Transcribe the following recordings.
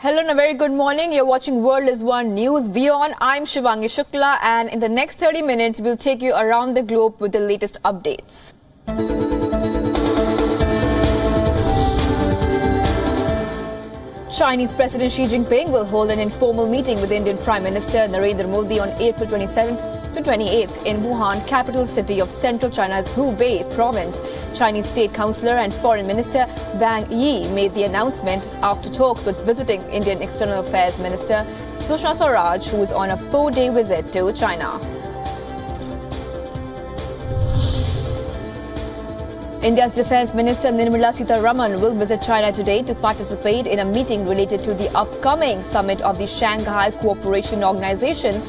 Hello and a very good morning. You're watching World is One News WION. I'm Shivangi Shukla, and in the next 30 minutes, we'll take you around the globe with the latest updates. Chinese President Xi Jinping will hold an informal meeting with Indian Prime Minister Narendra Modi on April 27th to 28th in Wuhan, capital city of central China's Hubei province. Chinese State Councillor and Foreign Minister Wang Yi made the announcement after talks with visiting Indian External Affairs Minister Sushma Swaraj, who is on a 4-day visit to China. India's Defence Minister Nirmala Sitharaman will visit China today to participate in a meeting related to the upcoming summit of the Shanghai Cooperation Organization.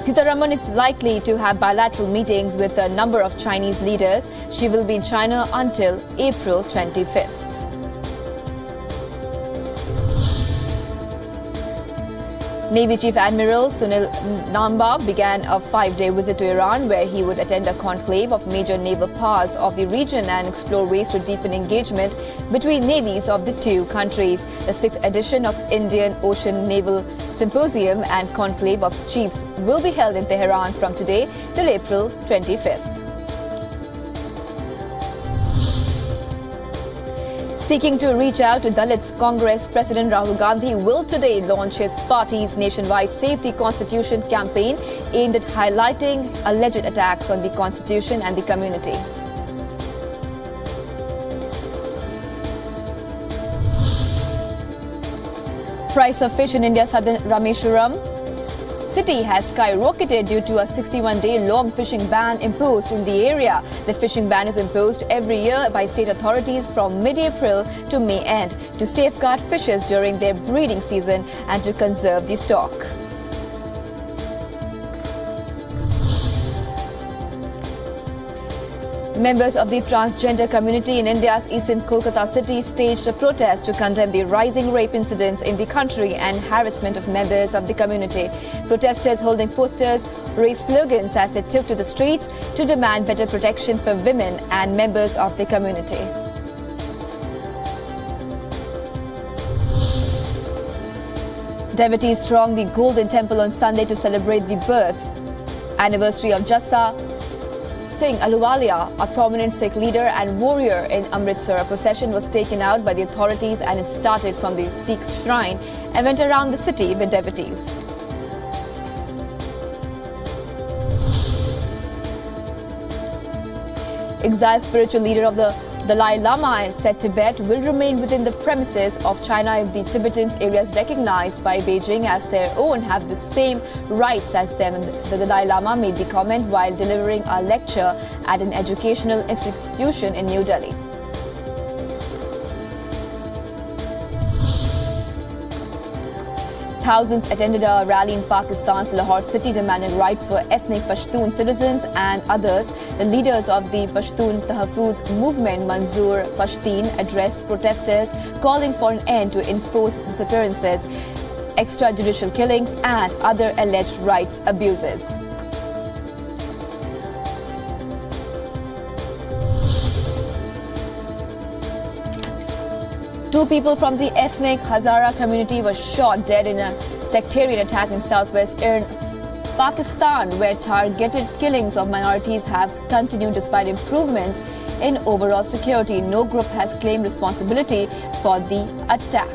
Sitharaman is likely to have bilateral meetings with a number of Chinese leaders. She will be in China until April 25th. Navy Chief Admiral Sunil Namba began a 5-day visit to Iran, where he would attend a conclave of major naval powers of the region and explore ways to deepen engagement between navies of the two countries. The 6th edition of Indian Ocean Naval Symposium and Conclave of Chiefs will be held in Tehran from today till April 25th. Seeking to reach out to Dalits, Congress President Rahul Gandhi will today launch his party's nationwide Save the Constitution campaign aimed at highlighting alleged attacks on the Constitution and the community. Price of fish in India's southern Rameshwaram city has skyrocketed due to a 61-day long fishing ban imposed in the area. The fishing ban is imposed every year by state authorities from mid-April to May end to safeguard fishes during their breeding season and to conserve the stock. Members of the transgender community in India's eastern Kolkata city staged a protest to condemn the rising rape incidents in the country and harassment of members of the community. Protesters holding posters raised slogans as they took to the streets to demand better protection for women and members of the community. Devotees thronged the Golden Temple on Sunday to celebrate the birth anniversary of Jassa Singh Ahluwalia, a prominent Sikh leader and warrior in Amritsar. A procession was taken out by the authorities and it started from the Sikh shrine and went around the city with devotees. Exiled spiritual leader of the Dalai Lama said Tibet will remain within the premises of China if the Tibetan areas recognized by Beijing as their own have the same rights as them. The Dalai Lama made the comment while delivering a lecture at an educational institution in New Delhi. Thousands attended a rally in Pakistan's Lahore city demanding rights for ethnic Pashtun citizens and others. The leaders of the Pashtun Tahaffuz movement, Manzoor Pashtun, addressed protesters calling for an end to enforced disappearances, extrajudicial killings and other alleged rights abuses. Two people from the ethnic Hazara community were shot dead in a sectarian attack in southwest Pakistan, where targeted killings of minorities have continued despite improvements in overall security. No group has claimed responsibility for the attack.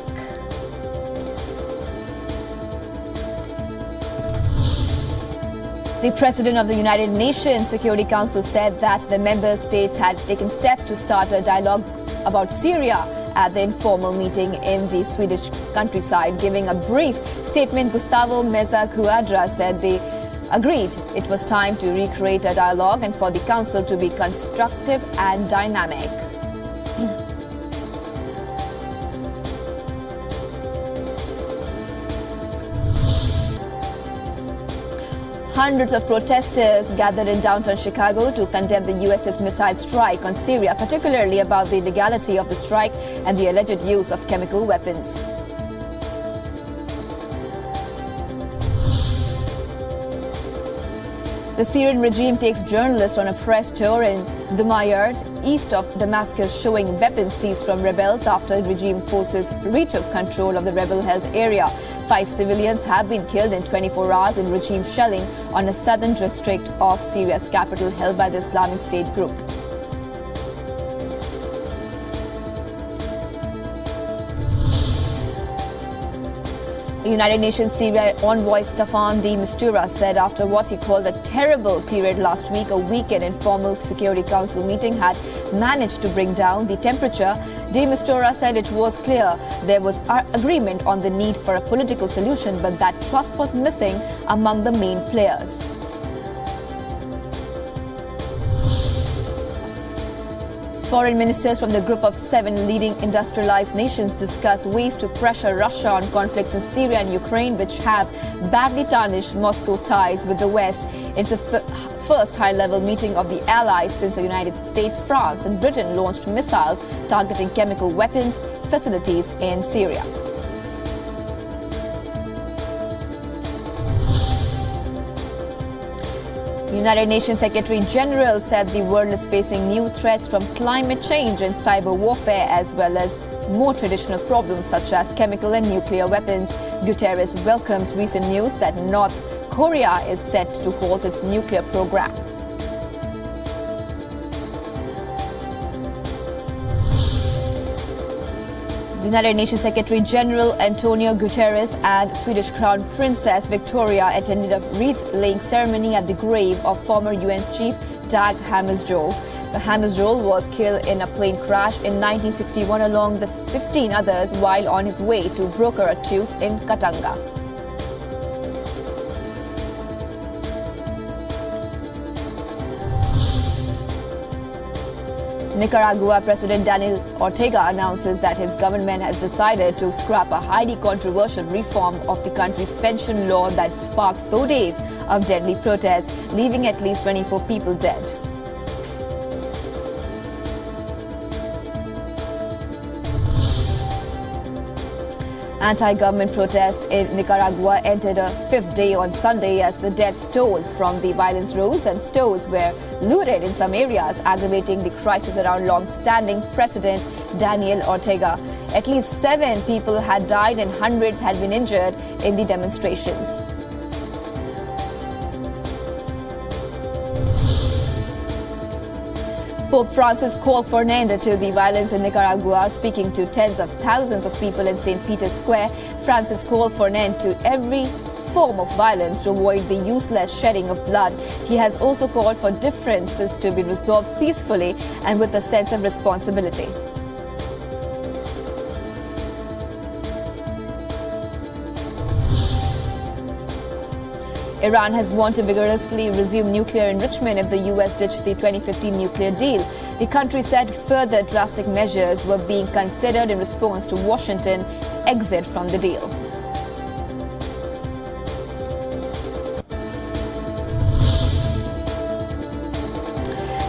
The President of the United Nations Security Council said that the member states had taken steps to start a dialogue about Syria at the informal meeting in the Swedish countryside. Giving a brief statement, Gustavo Meza Cuadra said they agreed it was time to recreate a dialogue and for the Council to be constructive and dynamic. Hundreds of protesters gathered in downtown Chicago to condemn the U.S.'s missile strike on Syria, particularly about the legality of the strike and the alleged use of chemical weapons. The Syrian regime takes journalists on a press tour in Dumayr, east of Damascus, showing weapons seized from rebels after regime forces retook control of the rebel-held area. 5 civilians have been killed in 24 hours in regime shelling on a southern district of Syria's capital held by the Islamic State group. United Nations Syria envoy Staffan de Mistura said after what he called a terrible period last week, a weekend informal Security Council meeting had managed to bring down the temperature. De Mistura said it was clear there was agreement on the need for a political solution, but that trust was missing among the main players. Foreign ministers from the group of 7 leading industrialized nations discuss ways to pressure Russia on conflicts in Syria and Ukraine, which have badly tarnished Moscow's ties with the West. It's the first high-level meeting of the allies since the United States, France and Britain launched missiles targeting chemical weapons facilities in Syria. United Nations Secretary General said the world is facing new threats from climate change and cyber warfare, as well as more traditional problems such as chemical and nuclear weapons. Guterres welcomes recent news that North Korea is set to halt its nuclear program. United Nations Secretary General Antonio Guterres and Swedish Crown Princess Victoria attended a wreath-laying ceremony at the grave of former UN Chief Dag Hammarskjöld. The Hammarskjöld was killed in a plane crash in 1961 along with 15 others while on his way to broker a truce in Katanga. Nicaragua President Daniel Ortega announces that his government has decided to scrap a highly controversial reform of the country's pension law that sparked 4 days of deadly protest, leaving at least 24 people dead. Anti-government protests in Nicaragua entered a 5th day on Sunday as the death toll from the violence rose and stores were looted in some areas, aggravating the crisis around long-standing President Daniel Ortega. At least 7 people had died and hundreds had been injured in the demonstrations. Pope Francis called for an end to the violence in Nicaragua. Speaking to tens of thousands of people in St. Peter's Square, Francis called for an end to every form of violence to avoid the useless shedding of blood. He has also called for differences to be resolved peacefully and with a sense of responsibility. Iran has warned to vigorously resume nuclear enrichment if the US ditched the 2015 nuclear deal. The country said further drastic measures were being considered in response to Washington's exit from the deal.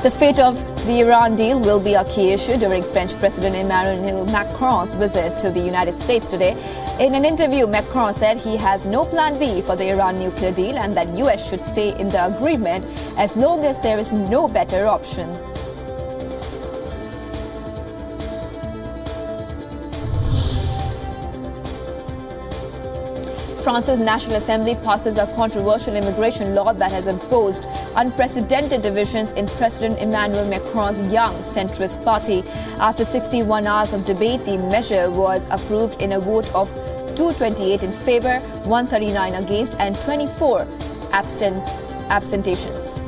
The fate of the Iran deal will be a key issue during French President Emmanuel Macron's visit to the United States today. In an interview, Macron said he has no plan B for the Iran nuclear deal and that US should stay in the agreement as long as there is no better option. France's National Assembly passes a controversial immigration law that has imposed unprecedented divisions in President Emmanuel Macron's young centrist party. After 61 hours of debate, the measure was approved in a vote of 228 in favor, 139 against, and 24 abstentions.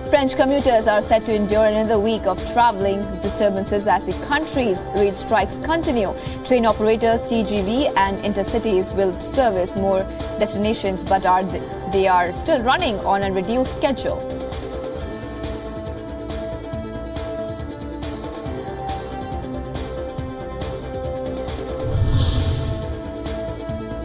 French commuters are set to endure another week of travelling disturbances as the country's rail strikes continue. Train operators TGV and Intercities will service more destinations, but they are still running on a reduced schedule.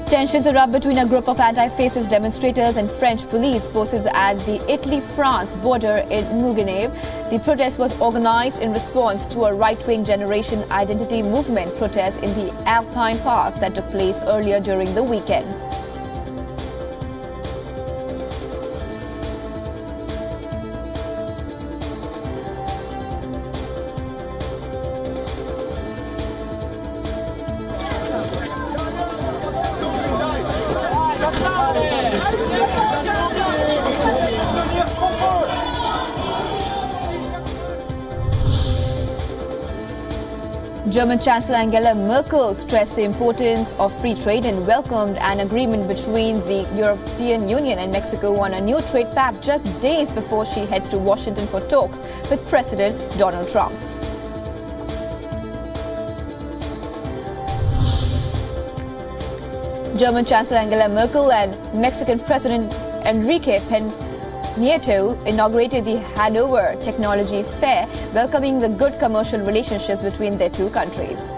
Tensions erupt between a group of anti-fascist demonstrators and French police forces at the Italy-France border in Mugenève. The protest was organized in response to a right-wing Generation Identity Movement protest in the Alpine Pass that took place earlier during the weekend. German Chancellor Angela Merkel stressed the importance of free trade and welcomed an agreement between the European Union and Mexico on a new trade pact just days before she heads to Washington for talks with President Donald Trump. German Chancellor Angela Merkel and Mexican President Enrique Nieto inaugurated the Hanover Technology Fair, welcoming the good commercial relationships between their two countries.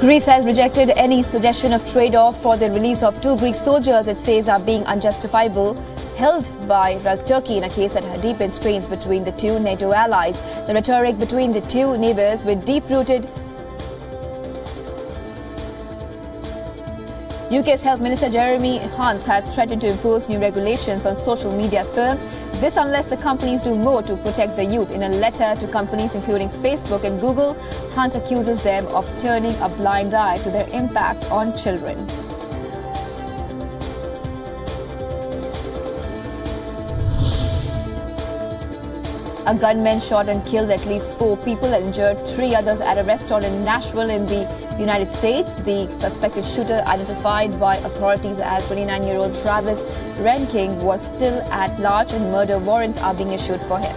Greece has rejected any suggestion of trade-off for the release of two Greek soldiers it says are being unjustifiable, held by Turkey in a case that deepened strains between the two NATO allies. The rhetoric between the two neighbors with deep-rooted UK's Health Minister Jeremy Hunt has threatened to impose new regulations on social media firms. This unless the companies do more to protect the youth. In a letter to companies including Facebook and Google, Hunt accuses them of turning a blind eye to their impact on children. A gunman shot and killed at least 4 people and injured 3 others at a restaurant in Nashville in the United States. The suspected shooter, identified by authorities as 29-year-old Travis Renking, was still at large and murder warrants are being issued for him.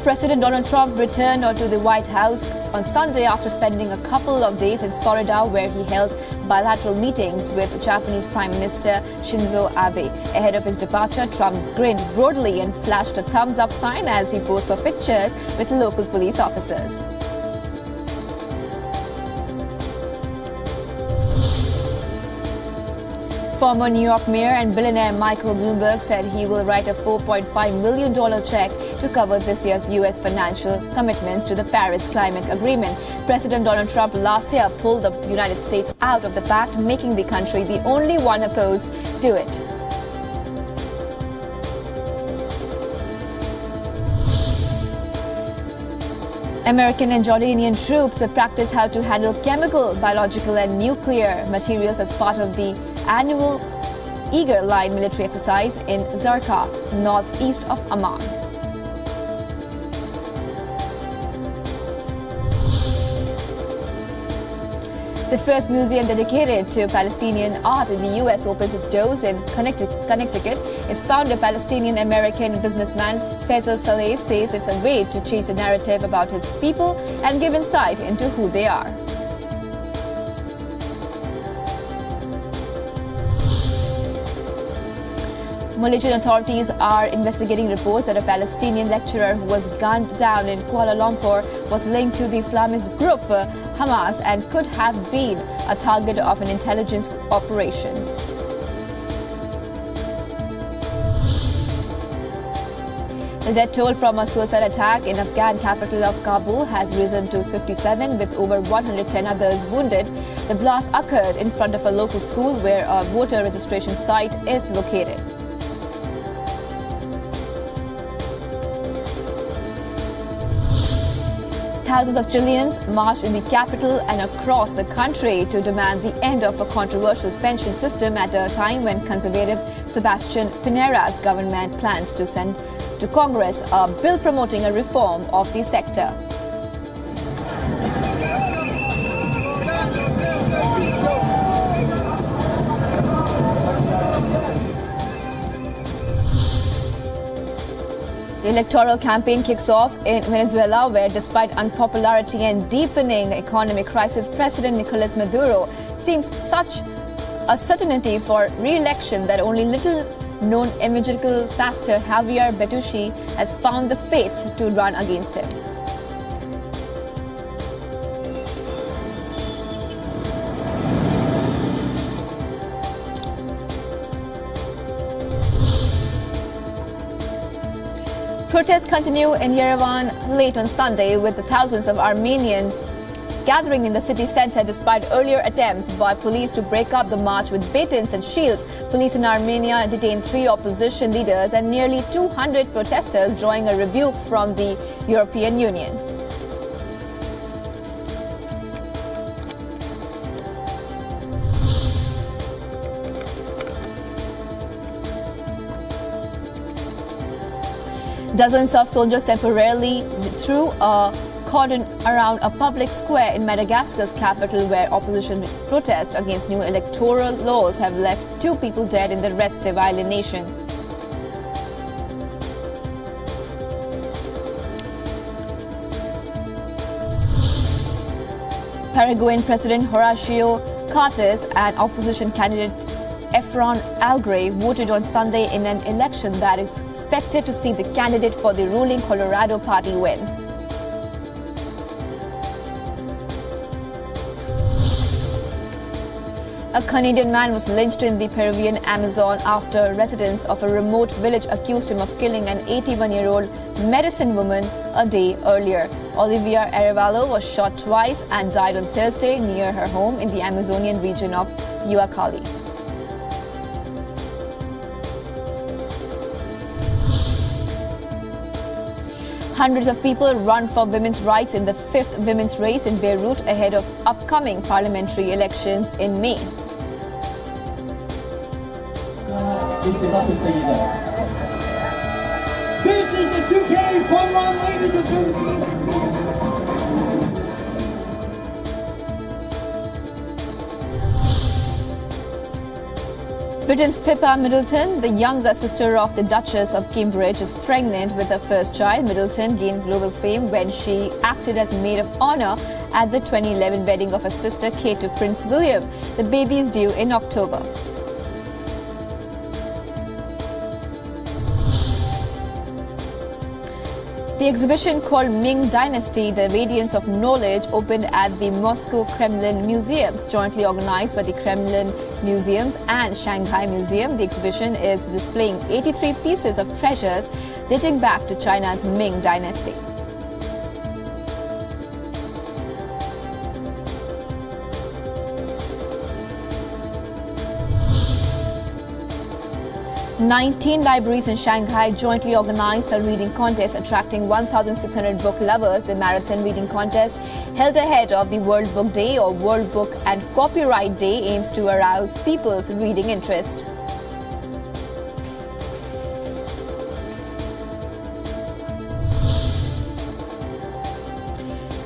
President Donald Trump returned to the White House on Sunday after spending a couple of days in Florida, where he held bilateral meetings with Japanese Prime Minister Shinzo Abe. Ahead of his departure, Trump grinned broadly and flashed a thumbs-up sign as he posed for pictures with local police officers. Former New York Mayor and billionaire Michael Bloomberg said he will write a $4.5 million check to cover this year's U.S. financial commitments to the Paris Climate Agreement. President Donald Trump last year pulled the United States out of the pact, making the country the only one opposed to it. American and Jordanian troops practice how to handle chemical, biological and nuclear materials as part of the annual Eager Line military exercise in Zarqa, northeast of Amman. The first museum dedicated to Palestinian art in the U.S. opens its doors in Connecticut. Its founder, Palestinian-American businessman Faisal Saleh, says it's a way to change the narrative about his people and give insight into who they are. Malaysian authorities are investigating reports that a Palestinian lecturer who was gunned down in Kuala Lumpur was linked to the Islamist group Hamas and could have been a target of an intelligence operation. The death toll from a suicide attack in Afghan capital of Kabul has risen to 57, with over 110 others wounded. The blast occurred in front of a local school where a voter registration site is located. Thousands of Chileans marched in the capital and across the country to demand the end of a controversial pension system at a time when conservative Sebastián Piñera's government plans to send to Congress a bill promoting a reform of the sector. The electoral campaign kicks off in Venezuela, where despite unpopularity and deepening economic crisis, President Nicolas Maduro seems such a certainty for re-election that only little-known evangelical pastor Javier Betushi has found the faith to run against him. Protests continue in Yerevan late on Sunday, with thousands of Armenians gathering in the city centre despite earlier attempts by police to break up the march with batons and shields. Police in Armenia detained 3 opposition leaders and nearly 200 protesters, drawing a rebuke from the European Union. Dozens of soldiers temporarily threw a cordon around a public square in Madagascar's capital, where opposition protests against new electoral laws have left 2 people dead in the restive island nation. Paraguayan President Horacio Cartes and opposition candidate Efrain Algray voted on Sunday in an election that is expected to see the candidate for the ruling Colorado party win. A Canadian man was lynched in the Peruvian Amazon after residents of a remote village accused him of killing an 81-year-old medicine woman a day earlier. Olivia Arevalo was shot twice and died on Thursday near her home in the Amazonian region of Ucayali. Hundreds of people run for women's rights in the 5th women's race in Beirut ahead of upcoming parliamentary elections in May. This is the 2K fun run, ladies and gentlemen. Britain's Pippa Middleton, the younger sister of the Duchess of Cambridge, is pregnant with her first child. Middleton gained global fame when she acted as maid of honor at the 2011 wedding of her sister Kate to Prince William. The baby is due in October. The exhibition called Ming Dynasty, The Radiance of Knowledge, opened at the Moscow Kremlin Museums, jointly organized by the Kremlin Museums and Shanghai Museum. The exhibition is displaying 83 pieces of treasures dating back to China's Ming Dynasty. Nineteen libraries in Shanghai jointly organized a reading contest attracting 1,600 book lovers. The marathon reading contest, held ahead of the World Book Day or World Book and Copyright Day, aims to arouse people's reading interest.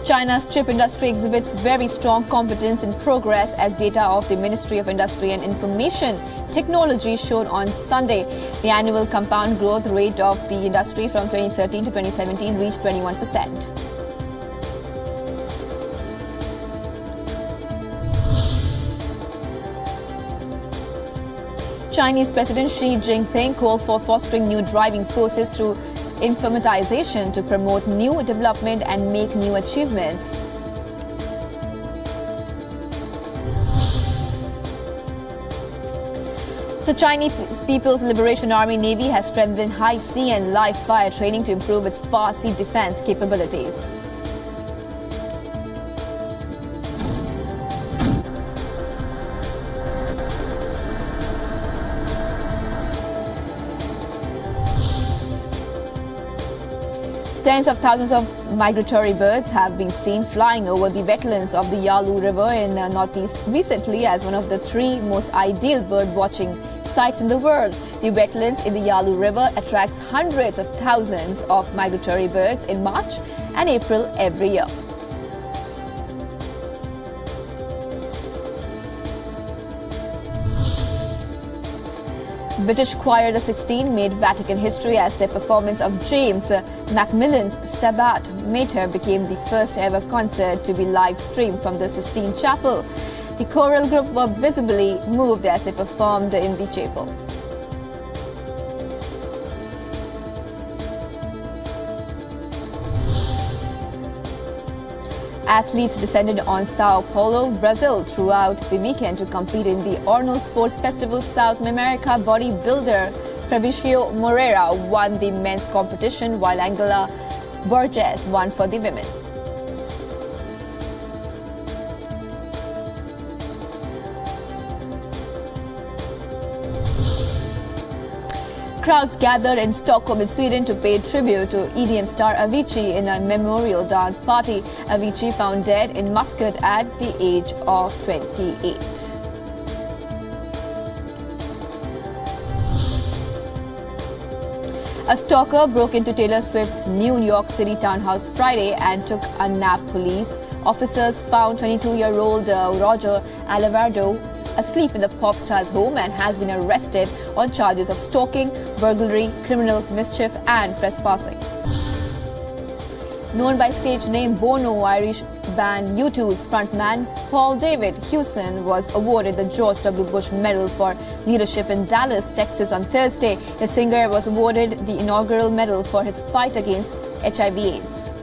China's chip industry exhibits very strong competence and progress as data of the Ministry of Industry and Information Technology showed on Sunday. The annual compound growth rate of the industry from 2013 to 2017 reached 21%. Chinese President Xi Jinping called for fostering new driving forces through informatization to promote new development and make new achievements. The Chinese People's Liberation Army Navy has strengthened high sea and live fire training to improve its far sea defense capabilities. Tens of thousands of migratory birds have been seen flying over the wetlands of the Yalu River in northeast recently as one of the 3 most ideal bird watching sites in the world. The wetlands in the Yalu River attracts hundreds of thousands of migratory birds in March and April every year. British choir The 16 made Vatican history as their performance of James Macmillan's Stabat Mater became the first ever concert to be live streamed from the Sistine Chapel. The choral group were visibly moved as they performed in the chapel. Athletes descended on Sao Paulo, Brazil throughout the weekend to compete in the Arnold Sports Festival. South America bodybuilder Fabricio Moreira won the men's competition while Angela Borges won for the women. Crowds gathered in Stockholm in Sweden to pay tribute to EDM star Avicii in a memorial dance party. Avicii found dead in Muscat at the age of 28. A stalker broke into Taylor Swift's New York City townhouse Friday and took a nap. Police officers found 22-year-old Roger Alavardo asleep in the pop star's home and has been arrested on charges of stalking, burglary, criminal mischief and trespassing. Known by stage name Bono, Irish band U2's frontman Paul David Hewson was awarded the George W. Bush Medal for Leadership in Dallas, Texas on Thursday. The singer was awarded the inaugural medal for his fight against HIV/AIDS.